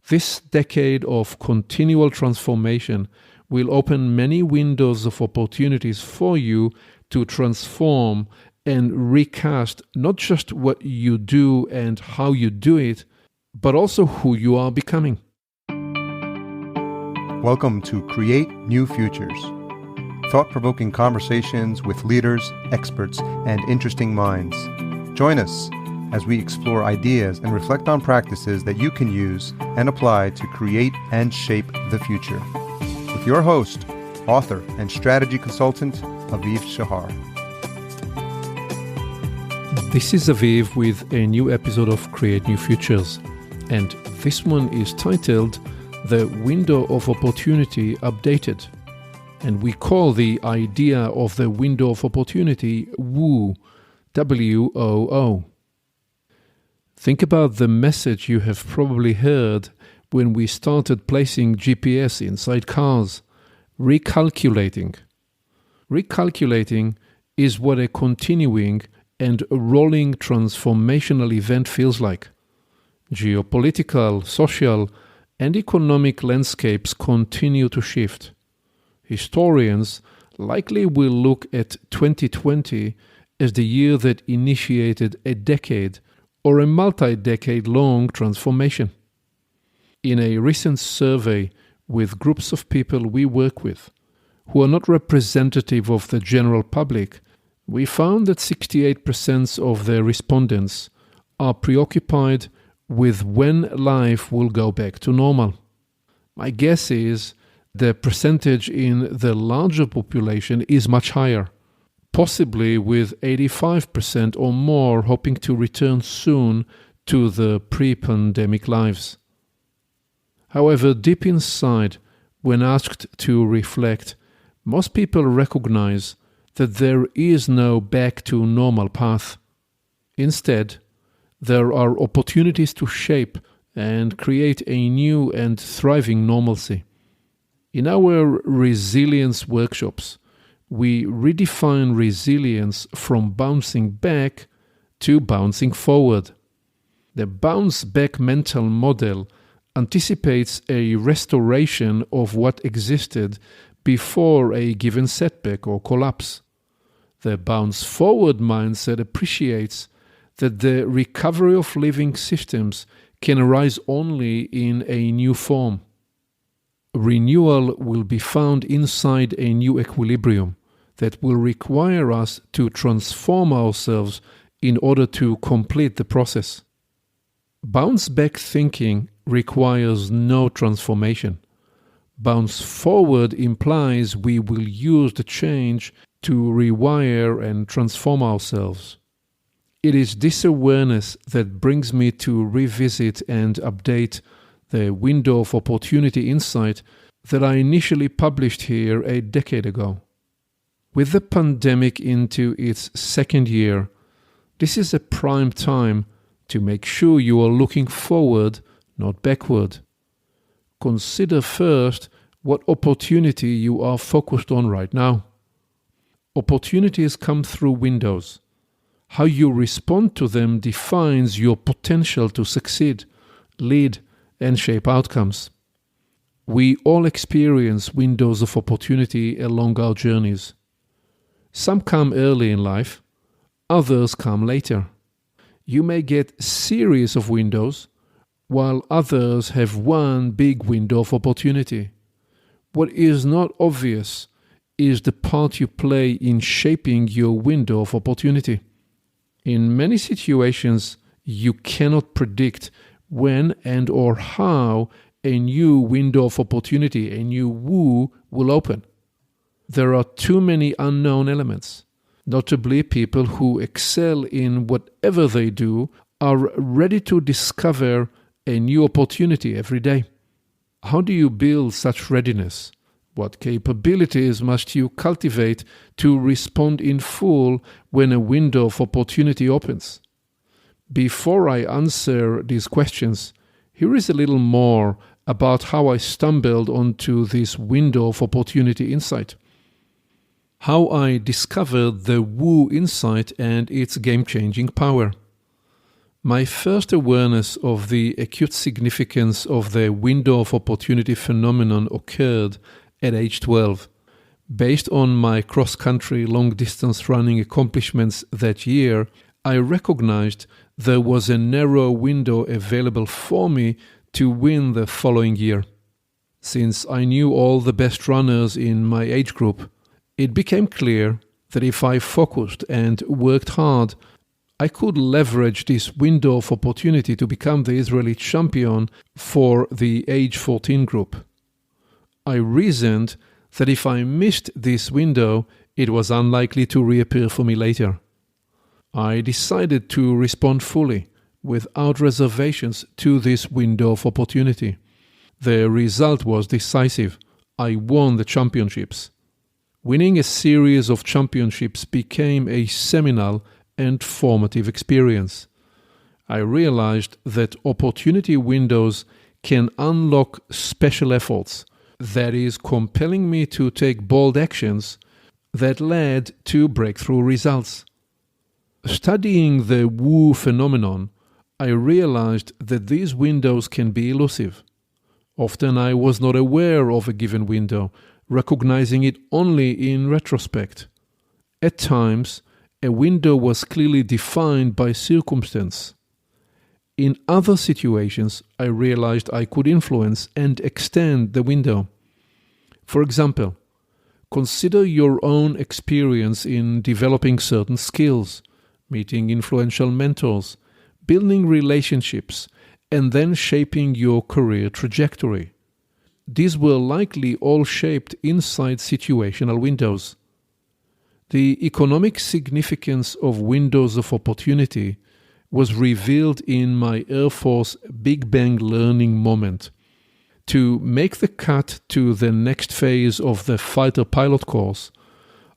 This decade of continual transformation will open many windows of opportunities for you to transform and recast not just what you do and how you do it, but also who you are becoming. Welcome to Create New Futures, thought-provoking conversations with leaders, experts, and interesting minds. Join us as we explore ideas and reflect on practices that you can use and apply to create and shape the future. With your host, author, and strategy consultant, Aviv Shahar. This is Aviv with a new episode of Create New Futures, and this one is titled The Window of Opportunity Updated. And we call the idea of the window of opportunity WOO, W-O-O. Think about the message you have probably heard when we started placing GPS inside cars. Recalculating. Recalculating is what a continuing and rolling transformational event feels like. Geopolitical, social, and economic landscapes continue to shift. Historians likely will look at 2020 as the year that initiated a decade or a multi-decade-long transformation. In a recent survey with groups of people we work with, who are not representative of the general public, we found that 68% of the respondents are preoccupied with when life will go back to normal. My guess is the percentage in the larger population is much higher, possibly with 85% or more hoping to return soon to the pre-pandemic lives. However, deep inside, when asked to reflect, most people recognize that there is no back to normal path. Instead, there are opportunities to shape and create a new and thriving normalcy. In our resilience workshops, we redefine resilience from bouncing back to bouncing forward. The bounce back mental model anticipates a restoration of what existed before a given setback or collapse. The bounce forward mindset appreciates that the recovery of living systems can arise only in a new form. Renewal will be found inside a new equilibrium that will require us to transform ourselves in order to complete the process. Bounce-back thinking requires no transformation. Bounce forward implies we will use the change to rewire and transform ourselves. It is this awareness that brings me to revisit and update the window of opportunity insight that I initially published here a decade ago. With the pandemic into its second year, this is a prime time to make sure you are looking forward, not backward. Consider first what opportunity you are focused on right now. Opportunities come through windows. How you respond to them defines your potential to succeed, lead, and shape outcomes. We all experience windows of opportunity along our journeys. Some come early in life, others come later. You may get a series of windows, while others have one big window of opportunity. What is not obvious is the part you play in shaping your window of opportunity. In many situations, you cannot predict when and or how a new window of opportunity, a new WOO, will open. There are too many unknown elements. Notably, people who excel in whatever they do are ready to discover a new opportunity every day. How do you build such readiness? What capabilities must you cultivate to respond in full when a window of opportunity opens? Before I answer these questions, here is a little more about how I stumbled onto this window of opportunity insight. How I discovered the WOO insight and its game-changing power. My first awareness of the acute significance of the window of opportunity phenomenon occurred at age 12. Based on my cross-country long-distance running accomplishments that year, I recognized there was a narrow window available for me to win the following year. Since I knew all the best runners in my age group, it became clear that if I focused and worked hard, I could leverage this window of opportunity to become the Israeli champion for the age 14 group. I reasoned that if I missed this window, it was unlikely to reappear for me later. I decided to respond fully, without reservations, to this window of opportunity. The result was decisive. I won the championships. Winning a series of championships became a seminal and formative experience. I realized that opportunity windows can unlock special efforts, that is, compelling me to take bold actions that led to breakthrough results. Studying the woo phenomenon, I realized that these windows can be elusive. Often I was not aware of a given window, recognizing it only in retrospect. At times, a window was clearly defined by circumstance. In other situations, I realized I could influence and extend the window. For example, consider your own experience in developing certain skills, meeting influential mentors, building relationships, and then shaping your career trajectory. These were likely all shaped inside situational windows. The economic significance of windows of opportunity was revealed in my Air Force Big Bang learning moment. To make the cut to the next phase of the fighter pilot course,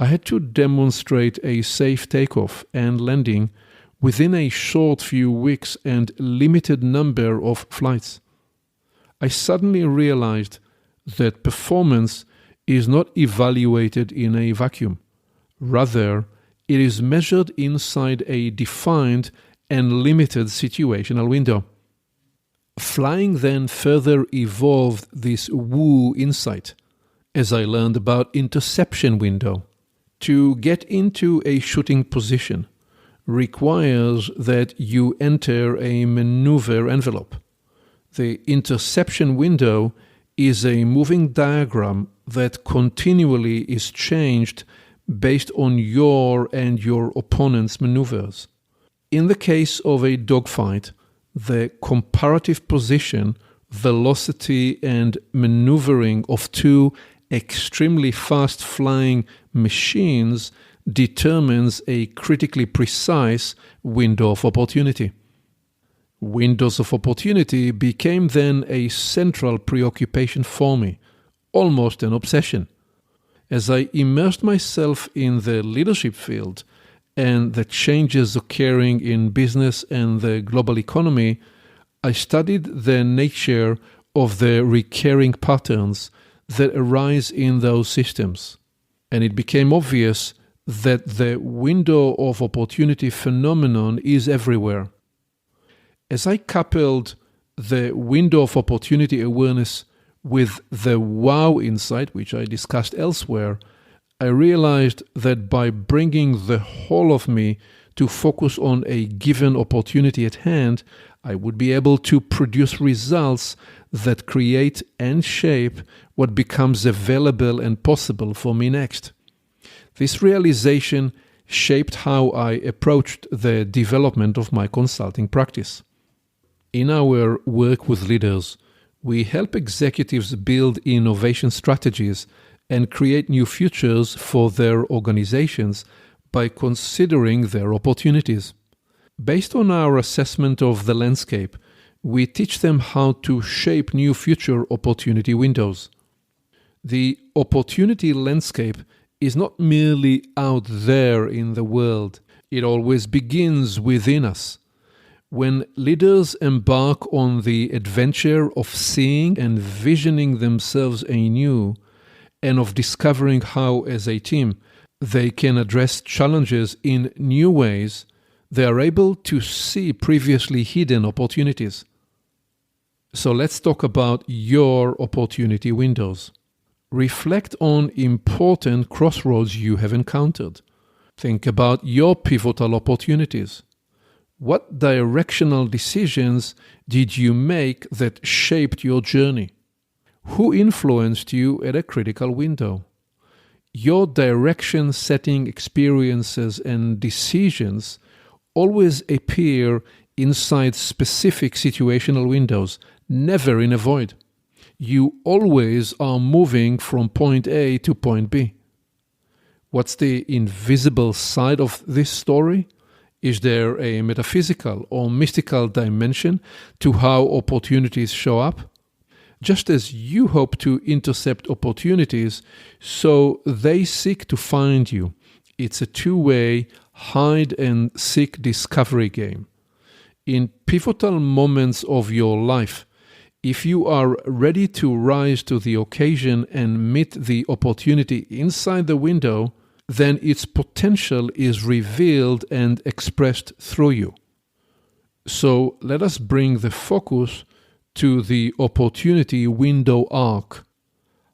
I had to demonstrate a safe takeoff and landing within a short few weeks and limited number of flights. I suddenly realized that performance is not evaluated in a vacuum. Rather, it is measured inside a defined and limited situational window. Flying then further evolved this woo insight as I learned about interception window. To get into a shooting position requires that you enter a maneuver envelope. The interception window is a moving diagram that continually is changed based on your and your opponent's maneuvers. In the case of a dogfight, the comparative position, velocity, and maneuvering of two extremely fast-flying machines determines a critically precise window of opportunity. Windows of opportunity became then a central preoccupation for me, almost an obsession. As I immersed myself in the leadership field and the changes occurring in business and the global economy, I studied the nature of the recurring patterns that arise in those systems, and it became obvious that the window of opportunity phenomenon is everywhere. As I coupled the window of opportunity awareness with the wow insight, which I discussed elsewhere, I realized that by bringing the whole of me to focus on a given opportunity at hand, I would be able to produce results that create and shape what becomes available and possible for me next. This realization shaped how I approached the development of my consulting practice. In our work with leaders, we help executives build innovation strategies and create new futures for their organizations by considering their opportunities. Based on our assessment of the landscape, we teach them how to shape new future opportunity windows. The opportunity landscape is not merely out there in the world. It always begins within us. When leaders embark on the adventure of seeing and visioning themselves anew, and of discovering how, as a team, they can address challenges in new ways, They are able to see previously hidden opportunities. So let's talk about your opportunity windows. Reflect on important crossroads you have encountered. Think about your pivotal opportunities. What directional decisions did you make that shaped your journey? Who influenced you at a critical window? Your direction-setting experiences and decisions always appear inside specific situational windows, never in a void. You always are moving from point A to point B. What's the invisible side of this story? Is there a metaphysical or mystical dimension to how opportunities show up? Just as you hope to intercept opportunities, so they seek to find you. It's a two-way hide-and-seek discovery game. In pivotal moments of your life, if you are ready to rise to the occasion and meet the opportunity inside the window, then its potential is revealed and expressed through you. So let us bring the focus to the opportunity window arc.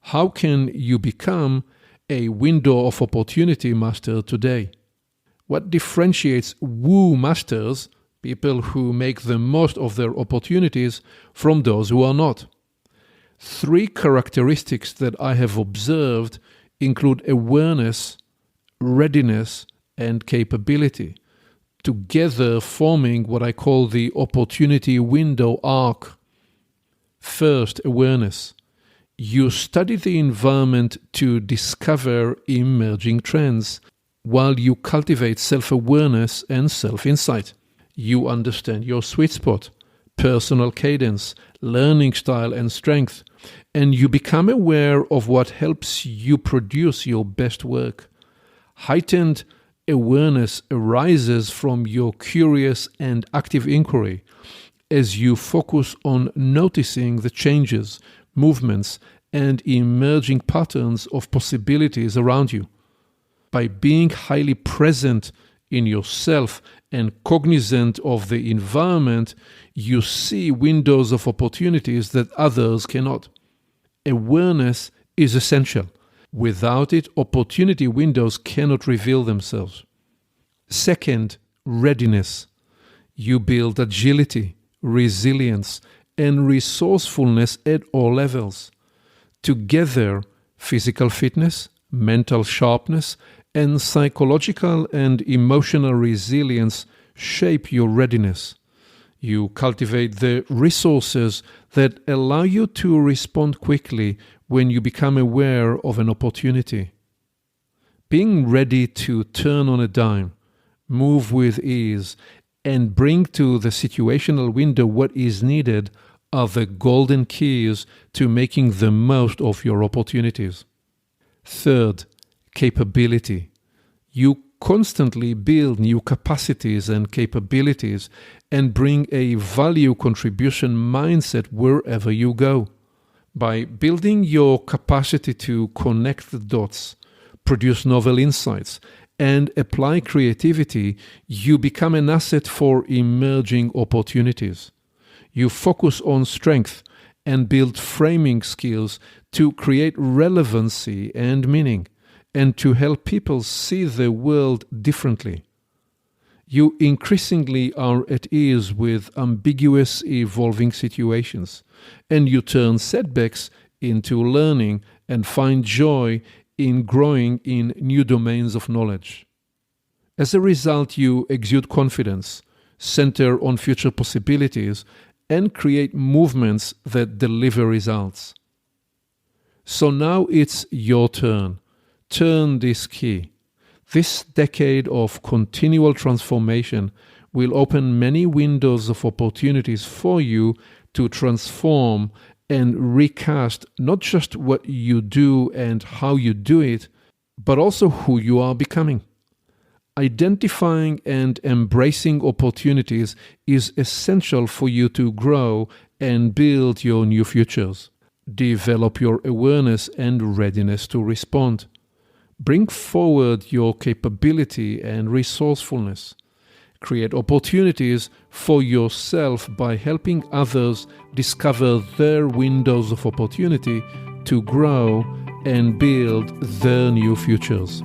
How can you become a window of opportunity master today? What differentiates woo masters, people who make the most of their opportunities, from those who are not? 3 characteristics that I have observed include awareness, readiness, and capability, together forming what I call the opportunity window arc. First, awareness. You study the environment to discover emerging trends, while you cultivate self-awareness and self-insight. You understand your sweet spot, personal cadence, learning style, and strength, and you become aware of what helps you produce your best work. Heightened awareness arises from your curious and active inquiry as you focus on noticing the changes, movements, and emerging patterns of possibilities around you. By being highly present in yourself and cognizant of the environment, you see windows of opportunities that others cannot. Awareness is essential. Without it, opportunity windows cannot reveal themselves. Second, readiness. You build agility, resilience, and resourcefulness at all levels. Together, physical fitness, mental sharpness, and psychological and emotional resilience shape your readiness. You cultivate the resources that allow you to respond quickly when you become aware of an opportunity. Being ready to turn on a dime, move with ease, and bring to the situational window what is needed are the golden keys to making the most of your opportunities. Third, capability. You constantly build new capacities and capabilities and bring a value contribution mindset wherever you go. By building your capacity to connect the dots, produce novel insights, and apply creativity, you become an asset for emerging opportunities. You focus on strength and build framing skills to create relevancy and meaning, and to help people see the world differently. You increasingly are at ease with ambiguous, evolving situations, and you turn setbacks into learning and find joy in growing in new domains of knowledge. As a result, you exude confidence, center on future possibilities, and create movements that deliver results. So now it's your turn. Turn this key. This decade of continual transformation will open many windows of opportunities for you to transform and recast not just what you do and how you do it, but also who you are becoming. Identifying and embracing opportunities is essential for you to grow and build your new futures. Develop your awareness and readiness to respond. Bring forward your capability and resourcefulness. create opportunities for yourself by helping others discover their windows of opportunity to grow and build their new futures.